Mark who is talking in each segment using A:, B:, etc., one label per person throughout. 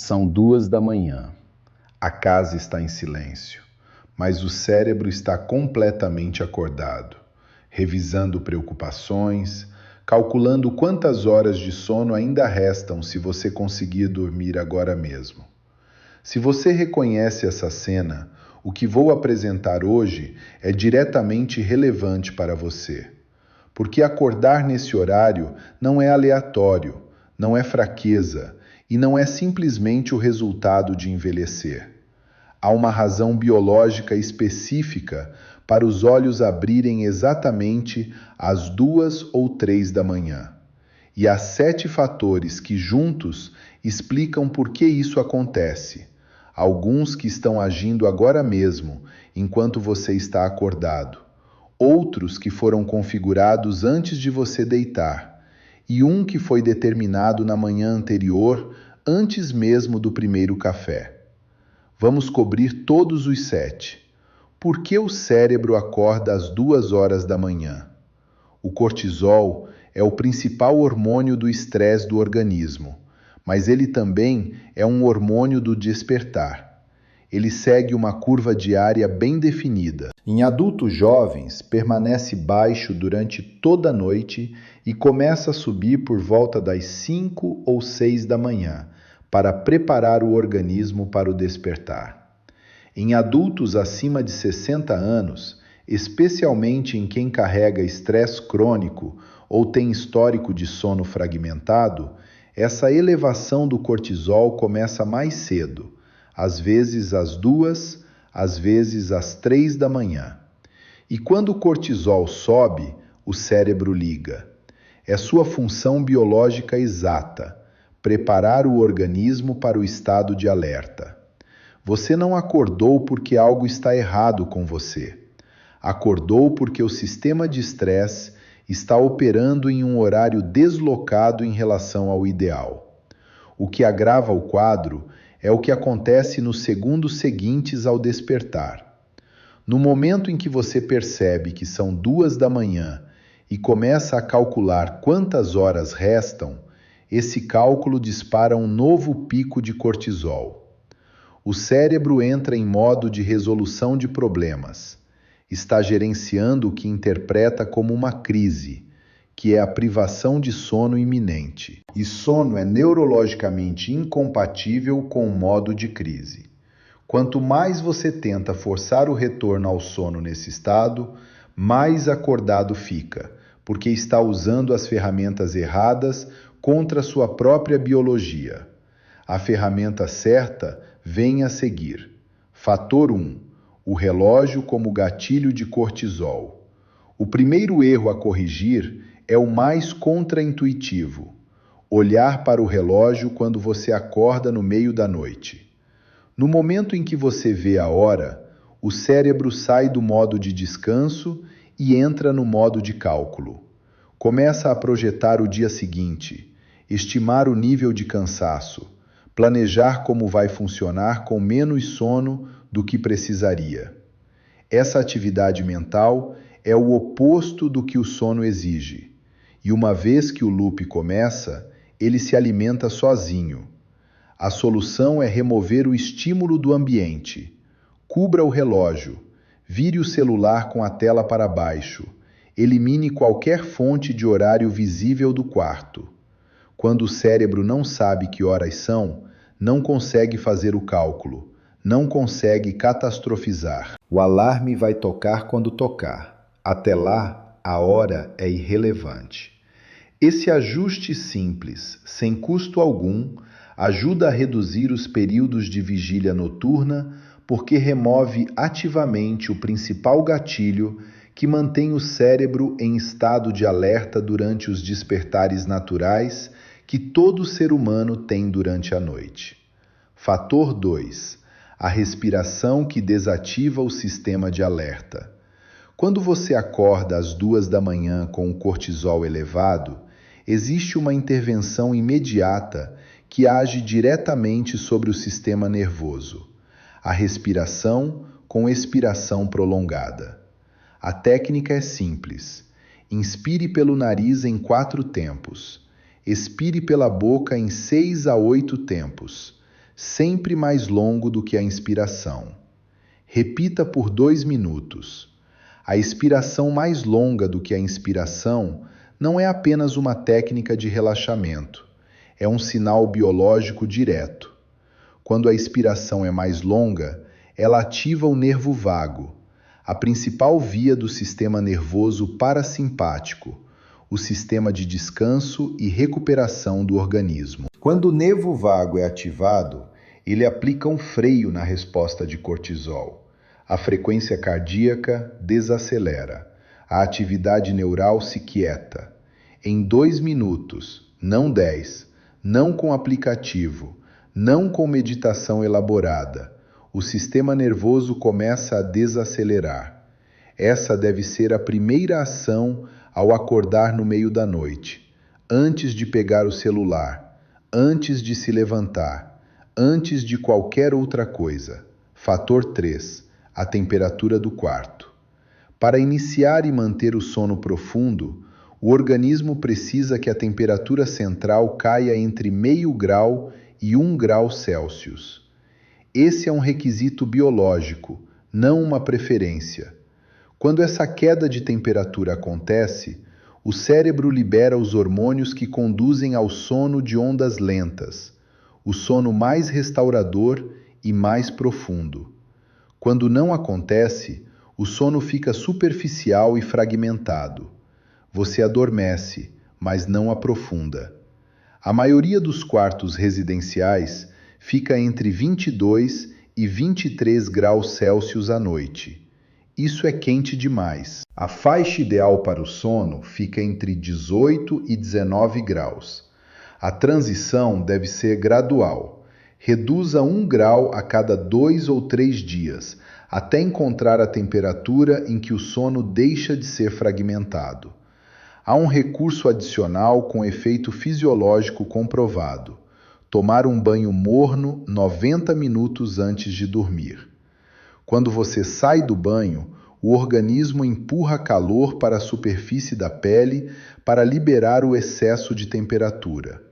A: São 2 da manhã. A casa está em silêncio, mas o cérebro está completamente acordado, revisando preocupações, calculando quantas horas de sono ainda restam se você conseguir dormir agora mesmo. Se você reconhece essa cena, o que vou apresentar hoje é diretamente relevante para você. Porque acordar nesse horário não é aleatório, não é fraqueza e não é simplesmente o resultado de envelhecer. Há uma razão biológica específica para os olhos abrirem exatamente às 2 ou 3 da manhã. E há 7 fatores que juntos explicam por que isso acontece. Alguns que estão agindo agora mesmo, enquanto você está acordado. Outros que foram configurados antes de você deitar. E um que foi determinado na manhã anterior, antes mesmo do primeiro café. Vamos cobrir todos os 7. Por que o cérebro acorda às 2 horas da manhã? O cortisol é o principal hormônio do estresse do organismo, mas ele também é um hormônio do despertar. Ele segue uma curva diária bem definida. Em adultos jovens, permanece baixo durante toda a noite e começa a subir por volta das 5 ou 6 da manhã, para preparar o organismo para o despertar. Em adultos acima de 60 anos, especialmente em quem carrega estresse crônico ou tem histórico de sono fragmentado, essa elevação do cortisol começa mais cedo, às vezes às 2, às vezes às 3 da manhã. E quando o cortisol sobe, o cérebro liga. É sua função biológica exata, preparar o organismo para o estado de alerta. Você não acordou porque algo está errado com você. Acordou porque o sistema de estresse está operando em um horário deslocado em relação ao ideal. O que agrava o quadro é o que acontece nos segundos seguintes ao despertar. No momento em que você percebe que são 2 da manhã e começa a calcular quantas horas restam, esse cálculo dispara um novo pico de cortisol. O cérebro entra em modo de resolução de problemas. Está gerenciando o que interpreta como uma crise, que é a privação de sono iminente. E sono é neurologicamente incompatível com o modo de crise. Quanto mais você tenta forçar o retorno ao sono nesse estado, mais acordado fica, porque está usando as ferramentas erradas contra sua própria biologia. A ferramenta certa vem a seguir. Fator 1. O relógio como gatilho de cortisol. O primeiro erro a corrigir é o mais contraintuitivo. Olhar para o relógio quando você acorda no meio da noite. No momento em que você vê a hora, o cérebro sai do modo de descanso e entra no modo de cálculo. Começa a projetar o dia seguinte, estimar o nível de cansaço, planejar como vai funcionar com menos sono do que precisaria. Essa atividade mental é o oposto do que o sono exige. E uma vez que o loop começa, ele se alimenta sozinho. A solução é remover o estímulo do ambiente. Cubra o relógio. Vire o celular com a tela para baixo. Elimine qualquer fonte de horário visível do quarto. Quando o cérebro não sabe que horas são, não consegue fazer o cálculo, não consegue catastrofizar. O alarme vai tocar quando tocar. Até lá, a hora é irrelevante. Esse ajuste simples, sem custo algum, ajuda a reduzir os períodos de vigília noturna porque remove ativamente o principal gatilho que mantém o cérebro em estado de alerta durante os despertares naturais que todo ser humano tem durante a noite. Fator 2. A respiração que desativa o sistema de alerta. Quando você acorda às 2 da manhã com o cortisol elevado, existe uma intervenção imediata que age diretamente sobre o sistema nervoso. A respiração com expiração prolongada. A técnica é simples. Inspire pelo nariz em 4 tempos. Expire pela boca em 6 a 8 tempos. sempre mais longo do que a inspiração. Repita por 2 minutos. A expiração mais longa do que a inspiração não é apenas uma técnica de relaxamento, é um sinal biológico direto. Quando a expiração é mais longa, ela ativa o nervo vago, a principal via do sistema nervoso parasimpático, o sistema de descanso e recuperação do organismo. Quando o nervo vago é ativado, ele aplica um freio na resposta de cortisol. A frequência cardíaca desacelera, a atividade neural se quieta. Em 2 minutos, não 10, não com aplicativo, não com meditação elaborada, o sistema nervoso começa a desacelerar. Essa deve ser a primeira ação ao acordar no meio da noite, antes de pegar o celular, antes de se levantar, antes de qualquer outra coisa. Fator 3. A temperatura do quarto. Para iniciar e manter o sono profundo, o organismo precisa que a temperatura central caia entre 0,5 grau e 1 grau Celsius. Esse é um requisito biológico, não uma preferência. Quando essa queda de temperatura acontece, o cérebro libera os hormônios que conduzem ao sono de ondas lentas, o sono mais restaurador e mais profundo. Quando não acontece, o sono fica superficial e fragmentado. Você adormece, mas não aprofunda. A maioria dos quartos residenciais fica entre 22 e 23 graus Celsius à noite. Isso é quente demais. A faixa ideal para o sono fica entre 18 e 19 graus. A transição deve ser gradual. Reduza 1 grau a cada 2 ou 3 dias, até encontrar a temperatura em que o sono deixa de ser fragmentado. Há um recurso adicional com efeito fisiológico comprovado: tomar um banho morno 90 minutos antes de dormir. Quando você sai do banho, o organismo empurra calor para a superfície da pele para liberar o excesso de temperatura.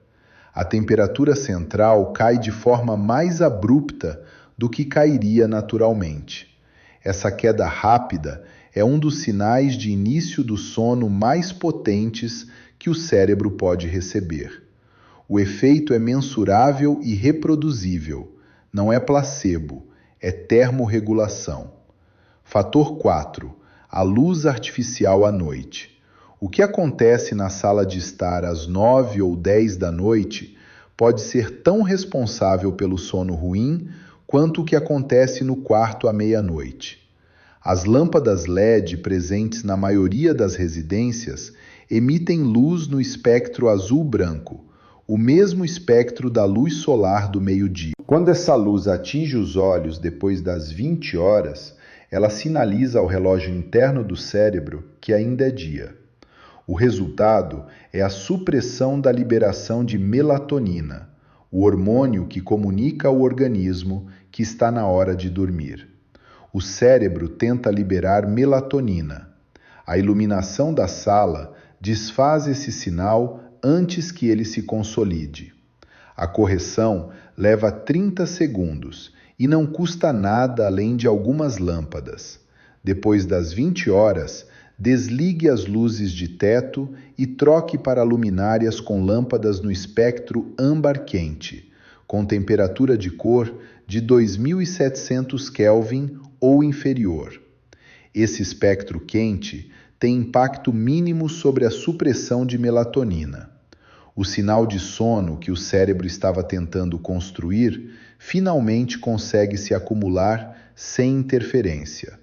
A: A temperatura central cai de forma mais abrupta do que cairia naturalmente. Essa queda rápida é um dos sinais de início do sono mais potentes que o cérebro pode receber. O efeito é mensurável e reproduzível, não é placebo, é termorregulação. Fator 4. A luz artificial à noite. O que acontece na sala de estar às 9 ou 10 da noite pode ser tão responsável pelo sono ruim quanto o que acontece no quarto à meia-noite. As lâmpadas LED presentes na maioria das residências emitem luz no espectro azul-branco, o mesmo espectro da luz solar do meio-dia. Quando essa luz atinge os olhos depois das 20 horas, ela sinaliza ao relógio interno do cérebro que ainda é dia. O resultado é a supressão da liberação de melatonina, o hormônio que comunica ao organismo que está na hora de dormir. O cérebro tenta liberar melatonina. A iluminação da sala desfaz esse sinal antes que ele se consolide. A correção leva 30 segundos e não custa nada além de algumas lâmpadas. Depois das 20 horas, desligue as luzes de teto e troque para luminárias com lâmpadas no espectro âmbar quente, com temperatura de cor de 2700 Kelvin ou inferior. Esse espectro quente tem impacto mínimo sobre a supressão de melatonina. O sinal de sono que o cérebro estava tentando construir finalmente consegue se acumular sem interferência.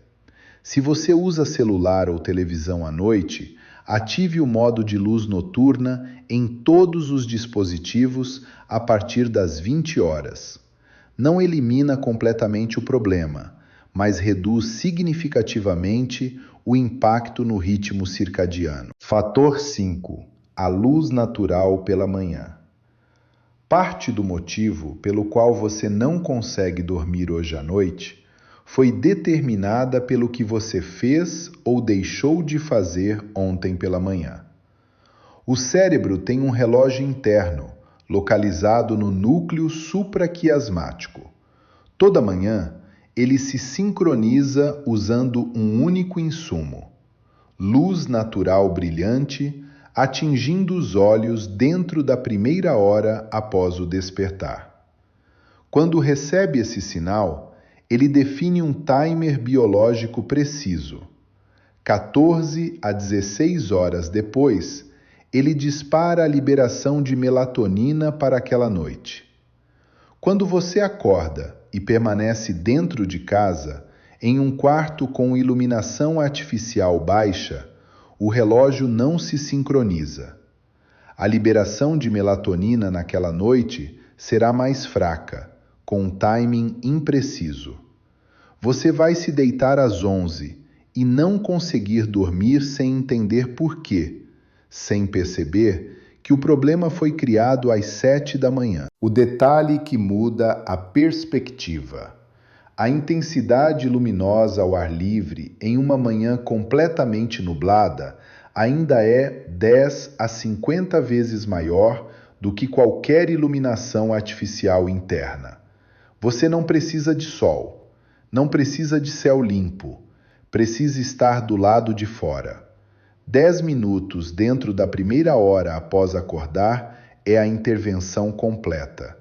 A: Se você usa celular ou televisão à noite, ative o modo de luz noturna em todos os dispositivos a partir das 20 horas. Não elimina completamente o problema, mas reduz significativamente o impacto no ritmo circadiano. Fator 5. A luz natural pela manhã. Parte do motivo pelo qual você não consegue dormir hoje à noite foi determinada pelo que você fez ou deixou de fazer ontem pela manhã. O cérebro tem um relógio interno, localizado no núcleo supraquiasmático. Toda manhã, ele se sincroniza usando um único insumo: luz natural brilhante, atingindo os olhos dentro da primeira hora após o despertar. Quando recebe esse sinal, ele define um timer biológico preciso. 14 a 16 horas depois, ele dispara a liberação de melatonina para aquela noite. Quando você acorda e permanece dentro de casa, em um quarto com iluminação artificial baixa, o relógio não se sincroniza. A liberação de melatonina naquela noite será mais fraca, com um timing impreciso. Você vai se deitar às 11 e não conseguir dormir sem entender por quê, sem perceber que o problema foi criado às 7 da manhã. O detalhe que muda a perspectiva. A intensidade luminosa ao ar livre em uma manhã completamente nublada ainda é 10 a 50 vezes maior do que qualquer iluminação artificial interna. Você não precisa de sol, não precisa de céu limpo, precisa estar do lado de fora. 10 minutos dentro da primeira hora após acordar é a intervenção completa.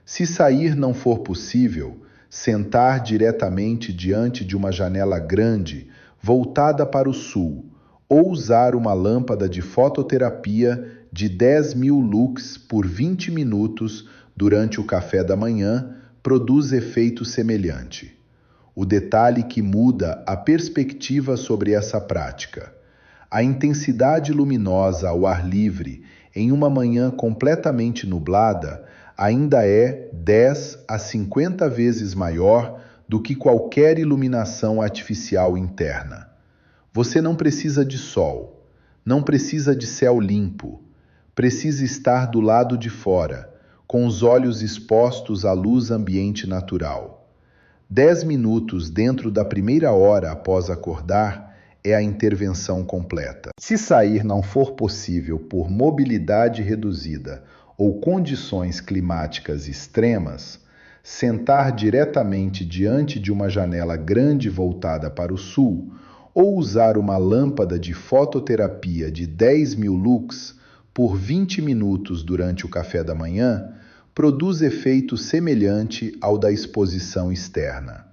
A: Se sair não for possível, sentar diretamente diante de uma janela grande, voltada para o sul, ou usar uma lâmpada de fototerapia de 10.000 lux por 20 minutos durante o café da manhã produz efeito semelhante. O detalhe que muda a perspectiva sobre essa prática. A intensidade luminosa ao ar livre em uma manhã completamente nublada ainda é 10 a 50 vezes maior do que qualquer iluminação artificial interna. Você não precisa de sol, não precisa de céu limpo, precisa estar do lado de fora, com os olhos expostos à luz ambiente natural. 10 minutos dentro da primeira hora após acordar é a intervenção completa. Se sair não for possível por mobilidade reduzida ou condições climáticas extremas, sentar diretamente diante de uma janela grande voltada para o sul ou usar uma lâmpada de fototerapia de 10.000 lux por 20 minutos durante o café da manhã produz efeito semelhante ao da exposição externa.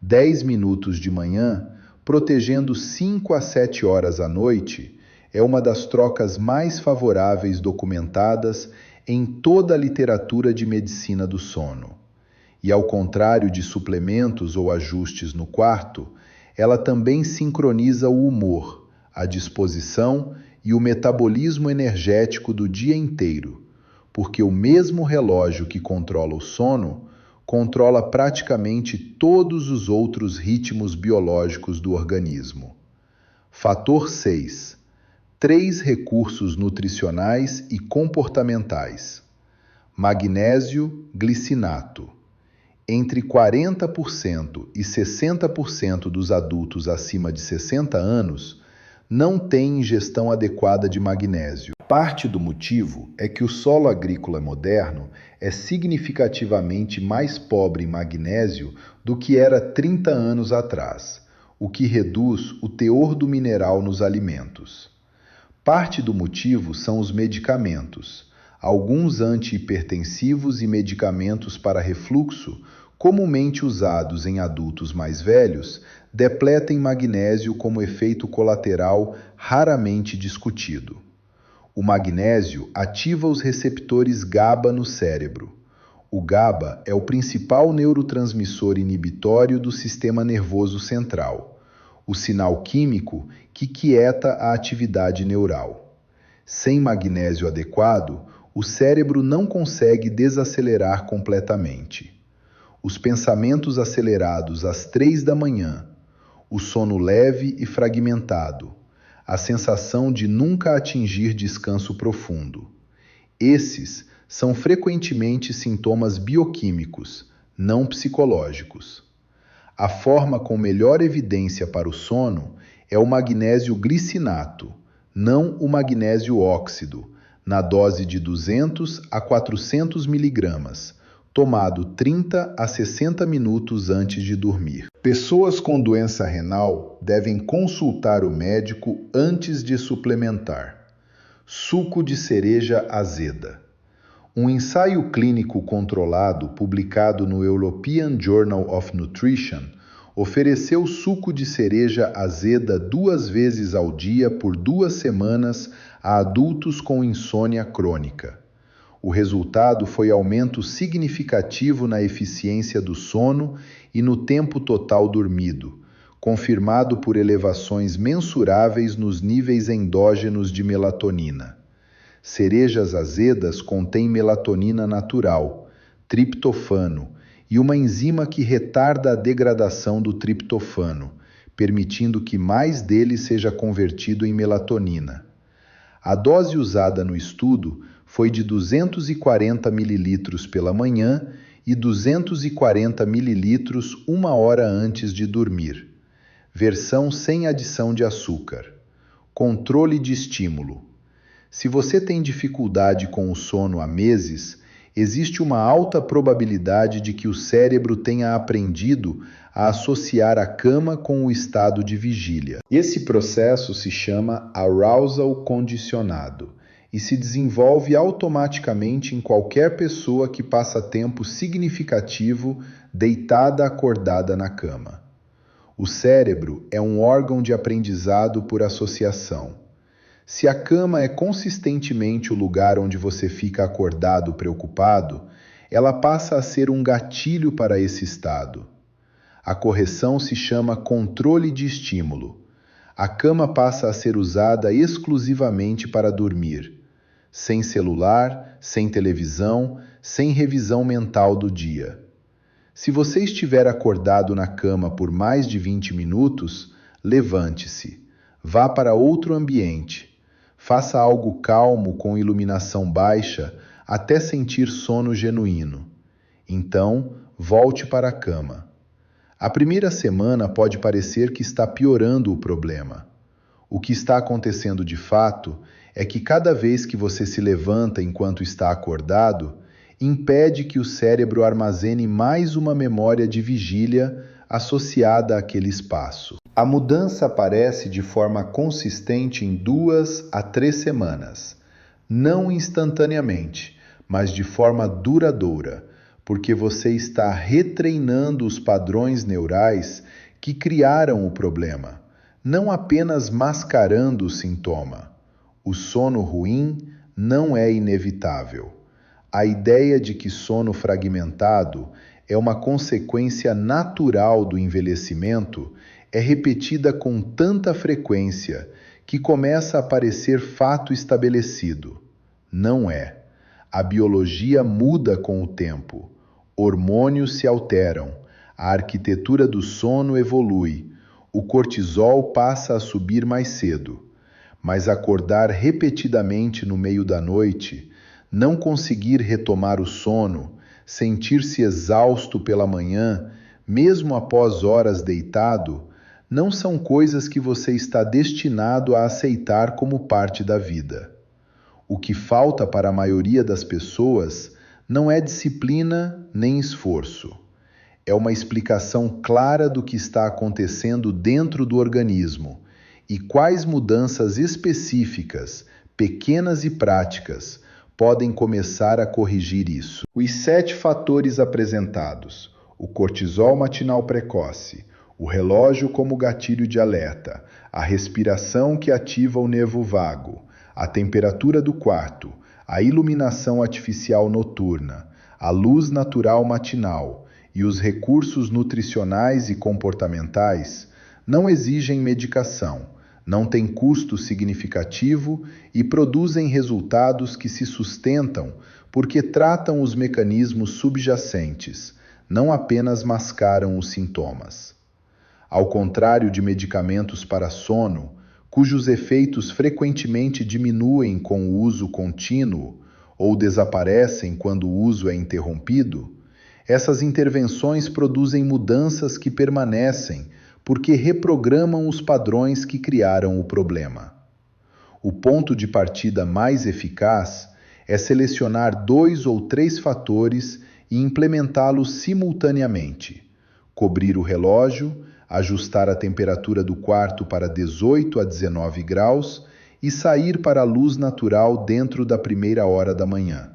A: 10 minutos de manhã, protegendo 5 a 7 horas à noite, é uma das trocas mais favoráveis documentadas em toda a literatura de medicina do sono. E ao contrário de suplementos ou ajustes no quarto, ela também sincroniza o humor, a disposição e o metabolismo energético do dia inteiro, porque o mesmo relógio que controla o sono controla praticamente todos os outros ritmos biológicos do organismo. Fator 6. 3 recursos nutricionais e comportamentais. Magnésio glicinato. Entre 40% e 60% dos adultos acima de 60 anos não têm ingestão adequada de magnésio. Parte do motivo é que o solo agrícola moderno é significativamente mais pobre em magnésio do que era 30 anos atrás, o que reduz o teor do mineral nos alimentos. Parte do motivo são os medicamentos. Alguns antihipertensivos e medicamentos para refluxo, comumente usados em adultos mais velhos, depletem magnésio como efeito colateral raramente discutido. O magnésio ativa os receptores GABA no cérebro. O GABA é o principal neurotransmissor inibitório do sistema nervoso central, o sinal químico que quieta a atividade neural. Sem magnésio adequado, o cérebro não consegue desacelerar completamente. Os pensamentos acelerados às 3 da manhã, o sono leve e fragmentado, a sensação de nunca atingir descanso profundo. Esses são frequentemente sintomas bioquímicos, não psicológicos. A forma com melhor evidência para o sono é o magnésio glicinato, não o magnésio óxido, na dose de 200 a 400 miligramas, tomado 30 a 60 minutos antes de dormir. Pessoas com doença renal devem consultar o médico antes de suplementar. Suco de cereja azeda. Um ensaio clínico controlado publicado no European Journal of Nutrition ofereceu suco de cereja azeda 2 vezes ao dia por 2 semanas a adultos com insônia crônica. O resultado foi aumento significativo na eficiência do sono e no tempo total dormido, confirmado por elevações mensuráveis nos níveis endógenos de melatonina. Cerejas azedas contêm melatonina natural, triptofano e uma enzima que retarda a degradação do triptofano, permitindo que mais dele seja convertido em melatonina. A dose usada no estudo foi de 240 ml pela manhã e 240 ml 1 hora antes de dormir. Versão sem adição de açúcar. Controle de estímulo. Se você tem dificuldade com o sono há meses, existe uma alta probabilidade de que o cérebro tenha aprendido a associar a cama com o estado de vigília. Esse processo se chama arousal condicionado e se desenvolve automaticamente em qualquer pessoa que passa tempo significativo deitada acordada na cama. O cérebro é um órgão de aprendizado por associação. Se a cama é consistentemente o lugar onde você fica acordado preocupado, ela passa a ser um gatilho para esse estado. A correção se chama controle de estímulo. A cama passa a ser usada exclusivamente para dormir, sem celular, sem televisão, sem revisão mental do dia. Se você estiver acordado na cama por mais de 20 minutos, levante-se, vá para outro ambiente. Faça algo calmo com iluminação baixa até sentir sono genuíno. Então, volte para a cama. A primeira semana pode parecer que está piorando o problema. O que está acontecendo de fato é que cada vez que você se levanta enquanto está acordado, impede que o cérebro armazene mais uma memória de vigília associada àquele espaço. A mudança aparece de forma consistente em 2 a 3 semanas, não instantaneamente, mas de forma duradoura, porque você está retreinando os padrões neurais que criaram o problema, não apenas mascarando o sintoma. O sono ruim não é inevitável. A ideia de que sono fragmentado é uma consequência natural do envelhecimento é repetida com tanta frequência que começa a parecer fato estabelecido. Não é. A biologia muda com o tempo. Hormônios se alteram. A arquitetura do sono evolui. O cortisol passa a subir mais cedo. Mas acordar repetidamente no meio da noite, não conseguir retomar o sono, sentir-se exausto pela manhã, mesmo após horas deitado, não são coisas que você está destinado a aceitar como parte da vida. O que falta para a maioria das pessoas não é disciplina nem esforço. É uma explicação clara do que está acontecendo dentro do organismo e quais mudanças específicas, pequenas e práticas, podem começar a corrigir isso. Os 7 fatores apresentados: o cortisol matinal precoce, o relógio como gatilho de alerta, a respiração que ativa o nervo vago, a temperatura do quarto, a iluminação artificial noturna, a luz natural matinal e os recursos nutricionais e comportamentais não exigem medicação, não têm custo significativo e produzem resultados que se sustentam porque tratam os mecanismos subjacentes, não apenas mascaram os sintomas. Ao contrário de medicamentos para sono, cujos efeitos frequentemente diminuem com o uso contínuo ou desaparecem quando o uso é interrompido, essas intervenções produzem mudanças que permanecem porque reprogramam os padrões que criaram o problema. O ponto de partida mais eficaz é selecionar 2 ou 3 fatores e implementá-los simultaneamente. Cobrir o relógio, ajustar a temperatura do quarto para 18 a 19 graus e sair para a luz natural dentro da primeira hora da manhã.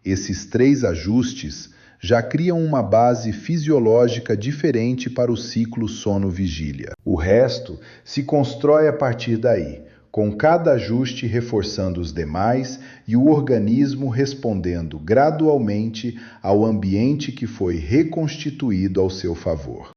A: Esses 3 ajustes já criam uma base fisiológica diferente para o ciclo sono-vigília. O resto se constrói a partir daí, com cada ajuste reforçando os demais e o organismo respondendo gradualmente ao ambiente que foi reconstituído ao seu favor.